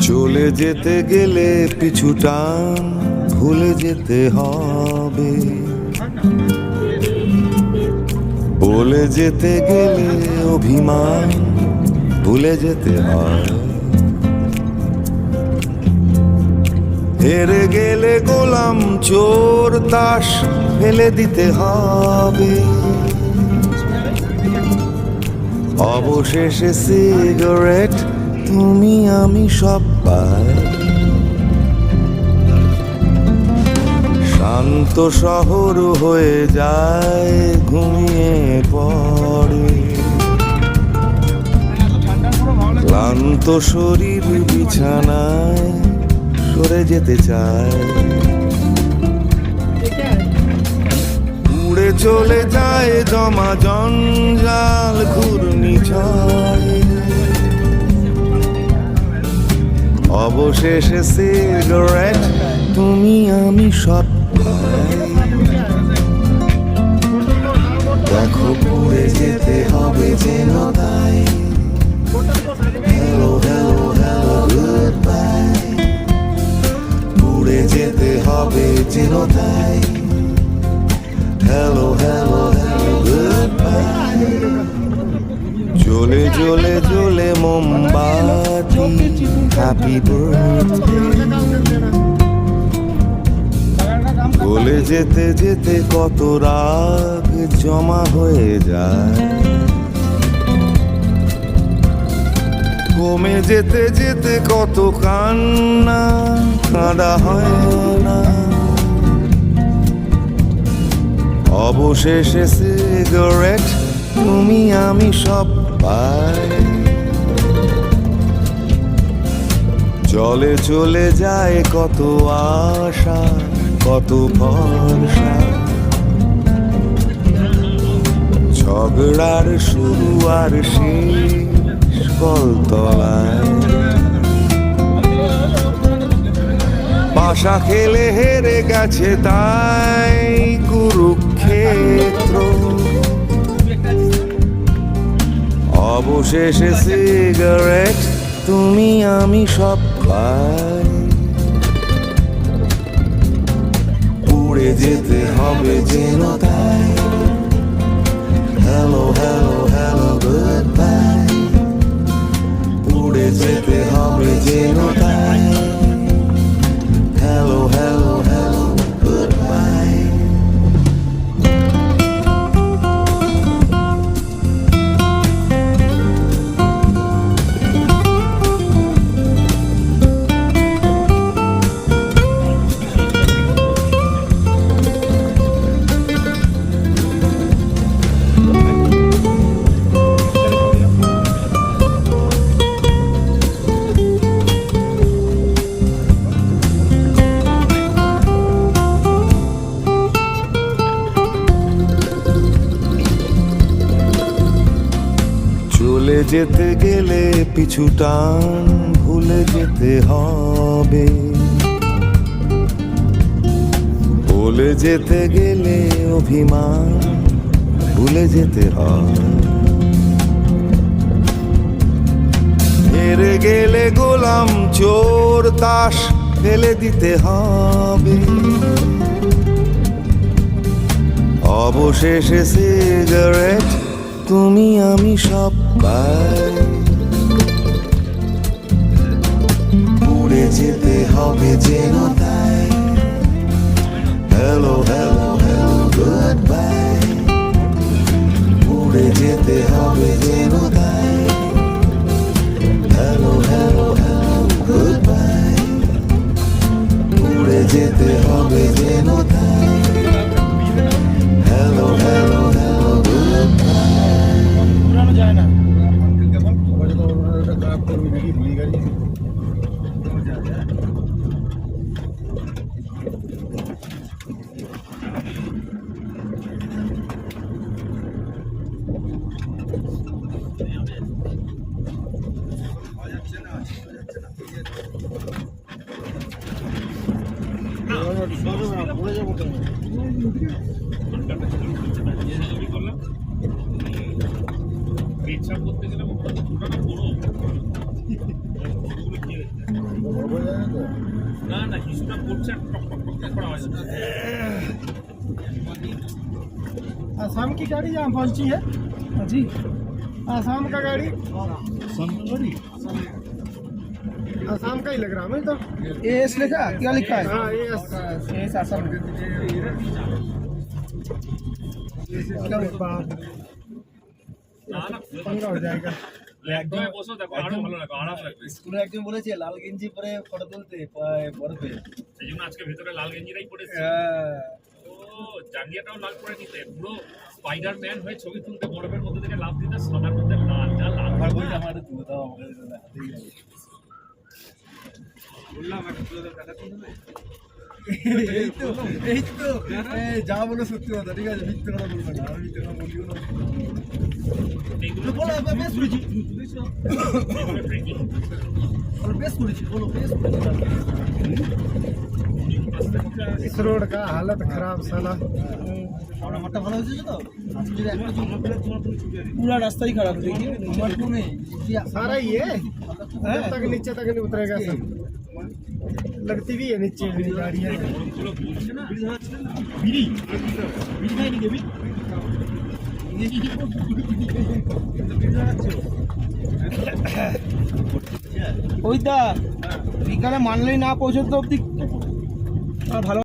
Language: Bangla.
চলে যেতে গেলে পিছু টান ভুলে যেতে হবে, বলে যেতে গেলে অভিমান ভুলে যেতে হয়, হেরে গেলে গোলাম চোর তাস ফেলে দিতে হবে, অবশেষে সিগারেট তুমি আমি সব পাই, শান্ত শহর হয়ে যায় ঘুমিয়ে পড়ে, ক্লান্ত শরীর বিছানায় সরে যেতে চায়, উড়ে চলে যায় জমা জঞ্জাল ঘূর্ণিঝড়ে, অবশেষে সিগারেট তুমি আমি সব পাই, দেখো পুড়ে যেতে হবে যেন তাই, hello hello hello good bye, পুড়ে যেতে হবে যেন তাই, hello hello hello good bye, জ্বলে জ্বলে জ্বলে মোমবাতি হ্যাপি বার্থডে, বলে যেতে যেতে কত রাগ জমা হয়ে যায়, কমে যেতে যেতে কত কান্না কাঁদা হয় না, অবশেষে সিগারেট তুমি আমি সব পাই, চলে চলে যায় কত আশা কত ভরসা, ঝগড়ার শুরু আর শেষ কলতলায়, পাশা খেলে হেরে গেছে তাই কুরুক্ষেত্র, অবশেষে সিগারেট তুমি আমি সব পাই, পুড়ে যেতে হবে যেন তাই, hello hello hello good bye, পুড়ে যেতে হবে যেন তাই, hello hello hello good bye. চলে যেতে গেলে পিছু টান ভুলে যেতে হবে, বলে যেতে গেলে অভিমান ভুলে যেতে হয়, হেরে গেলে গোলাম চোর তাস ফেলে দিতে হবে, অবশেষে সিগারেট তুমি আমি সব পাই, পুড়ে যেতে হবে যেন তাই, hello hello hello good bye, পুড়ে যেতে হবে যেন তাই, hello hello hello good bye, পুড়ে যেতে হবে যেন তাই, hello hello hello good bye. যায় না পেছাপ করতে গেলে ওটা বড় না না কিছুটা পড়ছে আর টক টক টক করা হয় না। आसाम की गाड़ी यहाँ पहुँची है जी। आसाम का गाड़ी आसाम का ही लग रहा है हमें तो। एस लिखा क्या लिखा है? हाँ ये एस आसाम। না না पंगा हो जाएगा। একদম বসো দেখো আরো ভালো লাগবে আরাম লাগবে। স্কুলে একজন বলেছে লাল গেঞ্জি পরে ফটো তুলতে বরফে। সেই জন্য আজকে ভেতরে লাল গেঞ্জিরাই পড়েছে। ও জাঙ্গিয়াটাও লাল করে নিতে পুরো স্পাইডারম্যান হয়ে ছবি তুলতে বরফের মধ্যে থেকে লাভ দিতে সাদার মধ্যে লাল যা লাল আমার বলছে আমার তুলে দাও আমাকে হাতেই যাবে। বললাম একটা তুলে দাও টাকা তুলে দেবে। এই তো যা বলো সত্যি কথা, ঠিক আছে? মিথ্যে কথা বলবো না, আমি মিথ্যে কথা বলিও না। এইগুলো বলো বেশ করেছি, এগুলো ট্রেকিং বেশ করেছি, বলো বেশ করেছি। इस रोड का हालत खराब साला। और আমারটা ভালো হয়েছে তো? আজকে যদি একটা পুরো রাস্তাই খারাপ দেখি, আমার তো নেই। सारा ही है जब तक नीचे तक नहीं उतरेगा सब। लगती भी है नीचे मेरी गाड़ी है। বরফগুলো বলছে না বিড়ি বিড়ি খাই নি দেবি? ওইটা বিকালে মানলেই না পৌঁছতে অব্দি ভালো।